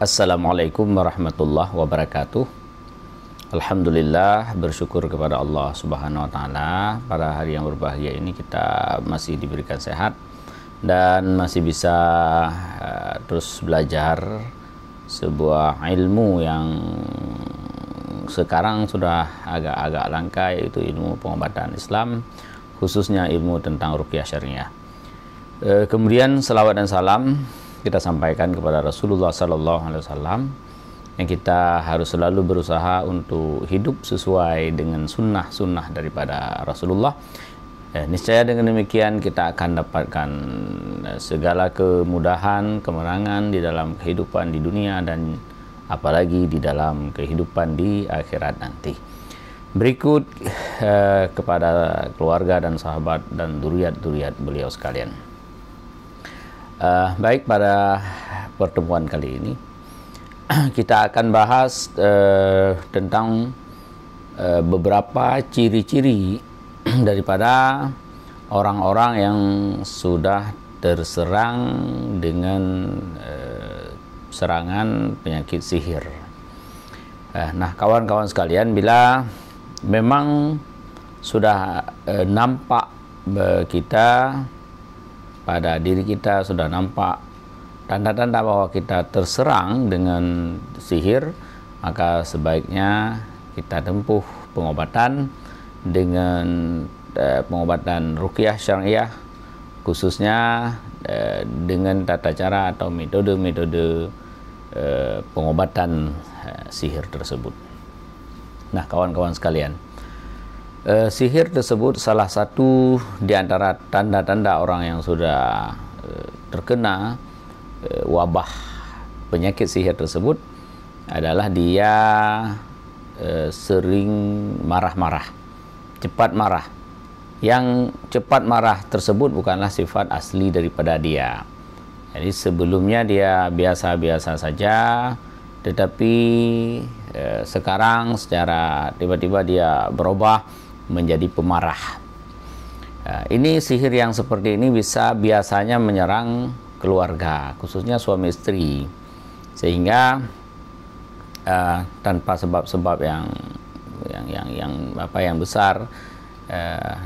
Assalamualaikum warahmatullahi wabarakatuh. Alhamdulillah, bersyukur kepada Allah Subhanahu wa taala, pada hari yang berbahagia ini kita masih diberikan sehat dan masih bisa terus belajar sebuah ilmu yang sekarang sudah agak-agak langka, yaitu ilmu pengobatan Islam, khususnya ilmu tentang ruqyah syariah. Kemudian salawat dan salam kita sampaikan kepada Rasulullah SAW, yang kita harus selalu berusaha untuk hidup sesuai dengan sunnah-sunnah daripada Rasulullah. Niscaya dengan demikian kita akan dapatkan segala kemudahan, kemenangan di dalam kehidupan di dunia dan apalagi di dalam kehidupan di akhirat nanti. Berikut kepada keluarga dan sahabat dan duriat-duriat beliau sekalian. Baik, pada pertemuan kali ini kita akan bahas tentang beberapa ciri-ciri daripada orang-orang yang sudah terserang dengan serangan penyakit sihir. Nah, kawan-kawan sekalian, bila memang sudah nampak kita, pada diri kita sudah nampak tanda-tanda bahwa kita terserang dengan sihir, maka sebaiknya kita tempuh pengobatan dengan pengobatan ruqyah syariah, khususnya dengan tata cara atau metode-metode pengobatan sihir tersebut. Nah, kawan-kawan sekalian, sihir tersebut salah satu di antara tanda-tanda orang yang sudah terkena wabah penyakit sihir tersebut adalah dia sering marah-marah, cepat marah. Yang cepat marah tersebut bukanlah sifat asli daripada dia. Jadi sebelumnya dia biasa-biasa saja, tetapi sekarang secara tiba-tiba dia berubah menjadi pemarah. Ini sihir yang seperti ini biasanya menyerang keluarga, khususnya suami istri, sehingga tanpa sebab-sebab yang besar,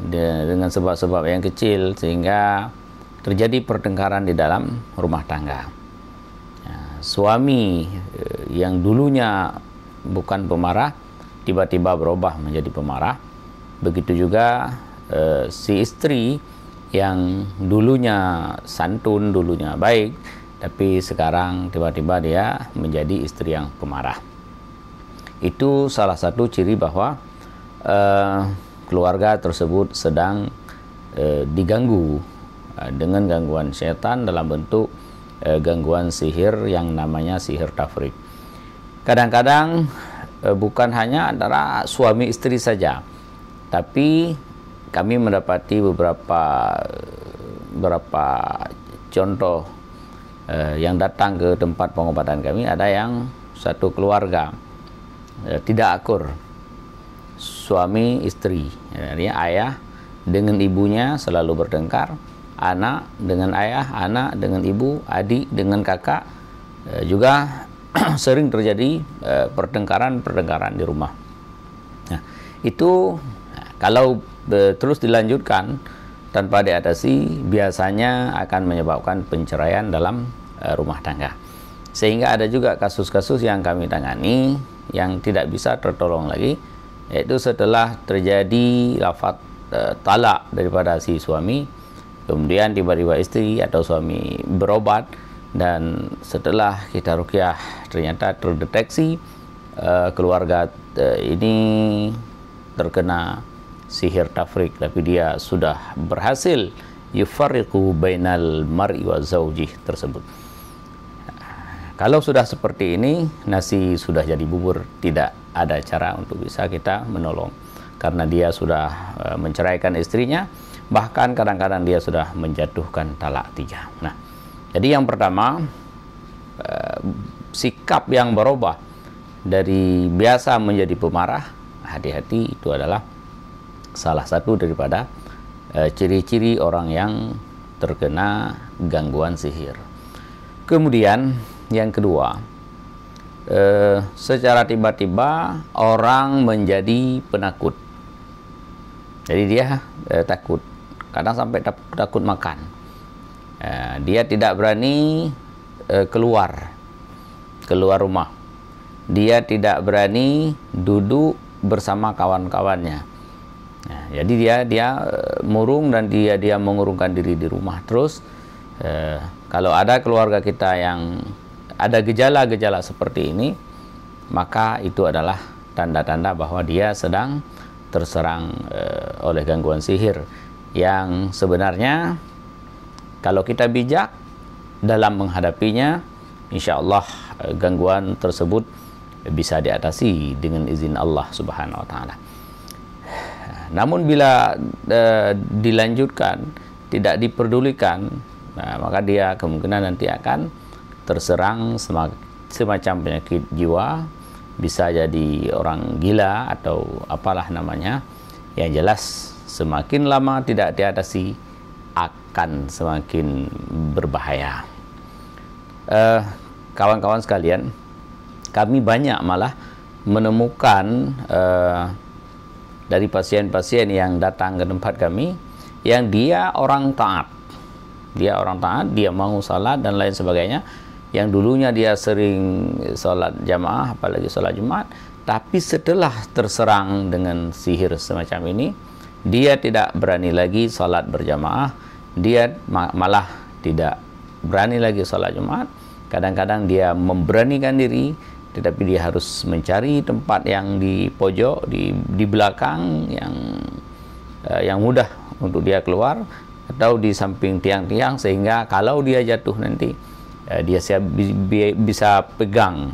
dengan sebab-sebab yang kecil, sehingga terjadi pertengkaran di dalam rumah tangga. Suami yang dulunya bukan pemarah tiba-tiba berubah menjadi pemarah. Begitu juga si istri yang dulunya santun, dulunya baik, tapi sekarang tiba-tiba dia menjadi istri yang pemarah. Itu salah satu ciri bahwa keluarga tersebut sedang diganggu dengan gangguan setan dalam bentuk gangguan sihir yang namanya sihir tafrik. Kadang-kadang bukan hanya antara suami istri saja, tapi kami mendapati beberapa contoh yang datang ke tempat pengobatan kami. Ada yang satu keluarga tidak akur, suami istri, jadi ayah dengan ibunya selalu bertengkar, anak dengan ayah, anak dengan ibu, adik dengan kakak, juga sering terjadi pertengkaran di rumah. Nah, itu kalau terus dilanjutkan tanpa diatasi, biasanya akan menyebabkan penceraian dalam rumah tangga. Sehingga ada juga kasus-kasus yang kami tangani yang tidak bisa tertolong lagi, yaitu setelah terjadi lafaz talak daripada si suami, kemudian tiba-tiba istri atau suami berobat, dan setelah kita ruqyah ternyata terdeteksi keluarga ini terkena sihir tafrik, tapi dia sudah berhasil yufarriqu bainal mar'i wa zaujih tersebut. Kalau sudah seperti ini, nasi sudah jadi bubur, tidak ada cara untuk bisa kita menolong, karena dia sudah menceraikan istrinya, bahkan kadang-kadang dia sudah menjatuhkan talak 3. Nah, jadi yang pertama, sikap yang berubah dari biasa menjadi pemarah, hati-hati, itu adalah salah satu daripada ciri-ciri orang yang terkena gangguan sihir. Kemudian yang kedua, secara tiba-tiba orang menjadi penakut. Jadi dia takut, kadang sampai takut makan. Dia tidak berani keluar rumah. Dia tidak berani duduk bersama kawan-kawannya. Jadi dia murung dan dia mengurungkan diri di rumah. Terus kalau ada keluarga kita yang ada gejala-gejala seperti ini, maka itu adalah tanda-tanda bahwa dia sedang terserang oleh gangguan sihir, yang sebenarnya kalau kita bijak dalam menghadapinya, insya Allah gangguan tersebut bisa diatasi dengan izin Allah Subhanahu wa Ta'ala. Namun bila dilanjutkan, tidak diperdulikan, maka dia kemungkinan nanti akan terserang semacam penyakit jiwa, bisa jadi orang gila atau apalah namanya. Yang jelas semakin lama tidak diatasi akan semakin berbahaya. Kawan-kawan sekalian, kami banyak malah menemukan dari pasien-pasien yang datang ke tempat kami, yang dia orang taat, dia mau salat dan lain sebagainya, yang dulunya dia sering salat jamaah, apalagi salat Jumat, tapi setelah terserang dengan sihir semacam ini, dia tidak berani lagi salat berjamaah, dia malah tidak berani lagi salat Jumat. Kadang-kadang dia memberanikan diri, tetapi dia harus mencari tempat yang di pojok, di belakang, yang mudah untuk dia keluar, atau di samping tiang-tiang, sehingga kalau dia jatuh nanti dia bisa pegang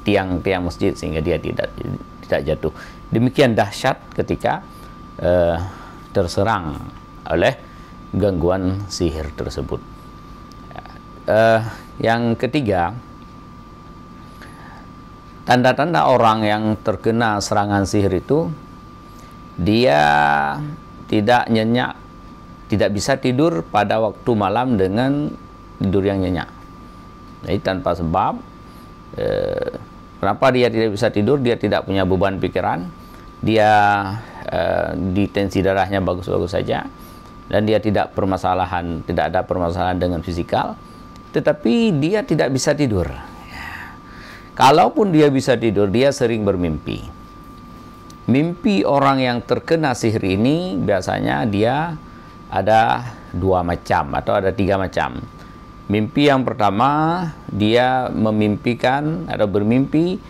tiang-tiang masjid sehingga dia tidak jatuh. Demikian dahsyat ketika terserang oleh gangguan sihir tersebut. Yang ketiga, tanda-tanda orang yang terkena serangan sihir itu, dia tidak nyenyak, tidak bisa tidur pada waktu malam dengan tidur yang nyenyak. Jadi tanpa sebab. Kenapa dia tidak bisa tidur? Dia tidak punya beban pikiran, dia di tensi darahnya bagus-bagus saja, dan dia tidak ada permasalahan dengan fisikal, tetapi dia tidak bisa tidur. Kalaupun dia bisa tidur, dia sering bermimpi. Mimpi orang yang terkena sihir ini biasanya dia ada 2 macam atau ada 3 macam. Mimpi yang pertama, dia memimpikan atau bermimpi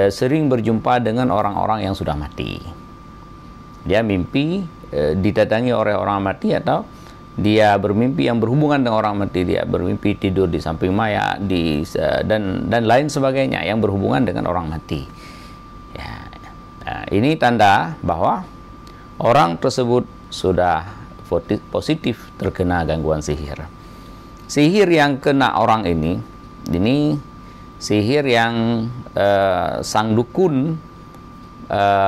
sering berjumpa dengan orang-orang yang sudah mati. Dia mimpi didatangi oleh orang mati, atau dia bermimpi yang berhubungan dengan orang mati. Dia bermimpi tidur di samping mayat, dan lain sebagainya yang berhubungan dengan orang mati. Ini tanda bahwa orang tersebut sudah positif terkena gangguan sihir. Sihir yang kena orang ini sihir yang sang dukun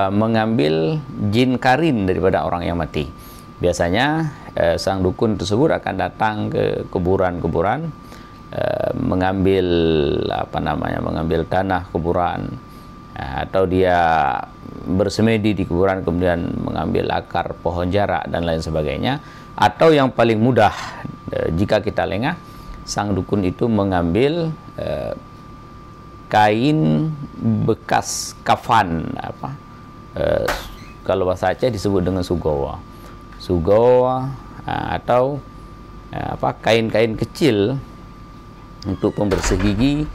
mengambil jin karin daripada orang yang mati. Biasanya sang dukun tersebut akan datang ke kuburan-kuburan, mengambil mengambil tanah kuburan, atau dia bersemedi di kuburan kemudian mengambil akar pohon jarak dan lain sebagainya. Atau yang paling mudah, jika kita lengah, sang dukun itu mengambil kain bekas kafan, kalau bahasa Aceh disebut dengan sugowa, atau kain-kain kecil untuk pembersih gigi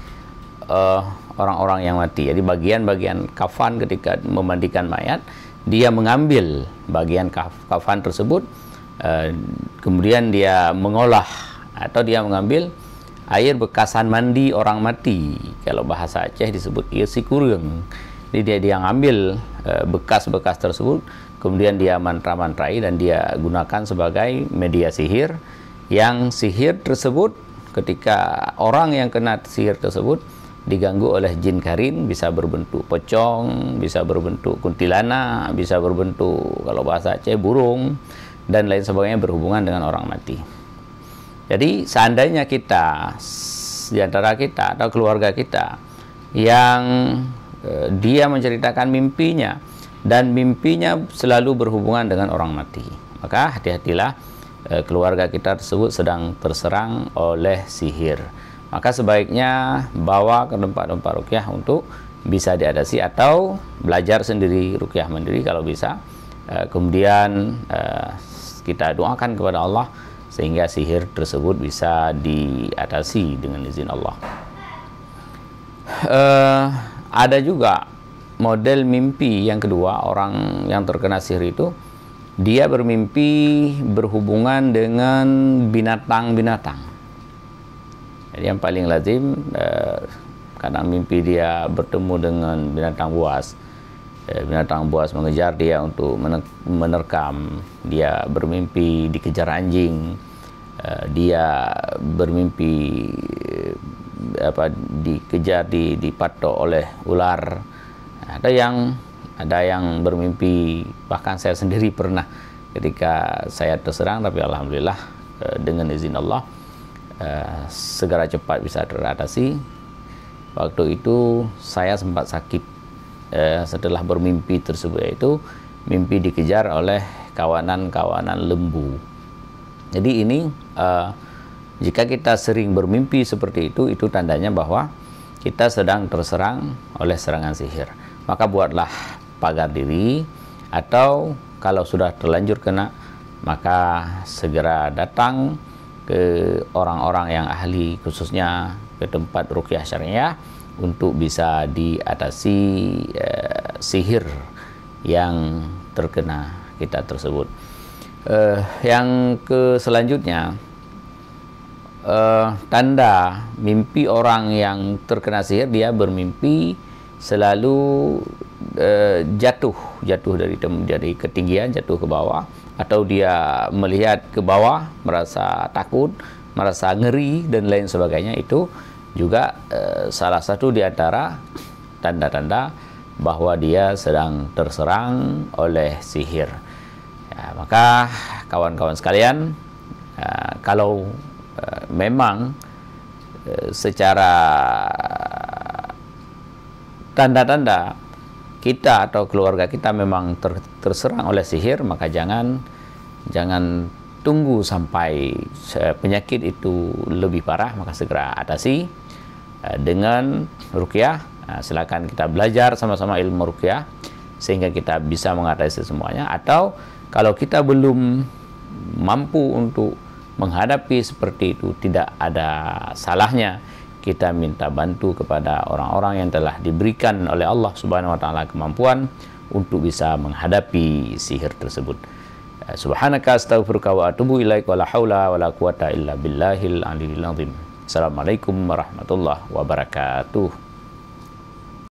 orang-orang yang mati. Jadi bagian-bagian kafan ketika memandikan mayat, dia mengambil bagian kafan tersebut, kemudian dia mengolah, atau dia mengambil air bekasan mandi orang mati. Kalau bahasa Aceh disebut isi kurung. Jadi dia ngambil bekas-bekas tersebut, kemudian dia mantra-mantrai dan dia gunakan sebagai media sihir. Yang sihir tersebut, ketika orang yang kena sihir tersebut diganggu oleh jin karin, bisa berbentuk pocong, bisa berbentuk kuntilanak, bisa berbentuk, kalau bahasa Aceh, burung, dan lain sebagainya, berhubungan dengan orang mati. Jadi seandainya kita, di antara kita atau keluarga kita, yang dia menceritakan mimpinya dan mimpinya selalu berhubungan dengan orang mati, maka hati-hatilah, keluarga kita tersebut sedang terserang oleh sihir. Maka sebaiknya bawa ke tempat-tempat ruqyah untuk bisa diatasi, atau belajar sendiri ruqyah mandiri kalau bisa. Kemudian kita doakan kepada Allah sehingga sihir tersebut bisa diatasi dengan izin Allah. Ada juga model mimpi yang kedua, orang yang terkena sihir itu dia bermimpi berhubungan dengan binatang-binatang. Jadi yang paling lazim, kadang mimpi dia bertemu dengan binatang buas. Binatang buas mengejar dia untuk menerkam. Dia bermimpi dikejar anjing. Dia bermimpi dikejar, dipatok oleh ular. Ada yang bermimpi, bahkan saya sendiri pernah ketika saya terserang, tapi alhamdulillah dengan izin Allah segera cepat bisa teratasi. Waktu itu saya sempat sakit setelah bermimpi tersebut, yaitu mimpi dikejar oleh kawanan-kawanan lembu. Jadi ini jika kita sering bermimpi seperti itu tandanya bahwa kita sedang terserang oleh serangan sihir. Maka buatlah pagar diri, atau kalau sudah terlanjur kena, maka segera datang ke orang-orang yang ahli, khususnya ke tempat ruqyah syariah, untuk bisa diatasi sihir yang terkena kita tersebut. Yang selanjutnya, tanda mimpi orang yang terkena sihir, dia bermimpi selalu jatuh dari ketinggian, jatuh ke bawah, atau dia melihat ke bawah, merasa takut, merasa ngeri dan lain sebagainya. Itu juga salah satu di antara tanda-tanda bahwa dia sedang terserang oleh sihir. Ya, maka kawan-kawan sekalian, kalau memang secara tanda-tanda kita atau keluarga kita memang terserang oleh sihir, maka jangan tunggu sampai penyakit itu lebih parah, maka segera atasi dengan ruqyah. Silakan kita belajar sama-sama ilmu ruqyah sehingga kita bisa mengatasi semuanya. Atau kalau kita belum mampu untuk menghadapi seperti itu, tidak ada salahnya kita minta bantu kepada orang-orang yang telah diberikan oleh Allah Subhanahu wa taala kemampuan untuk bisa menghadapi sihir tersebut. Subhanaka astaghfiruka wa atubu ilaik, wa la haula wa la quwata illa billahil aliyil azim. Assalamualaikum warahmatullahi wabarakatuh.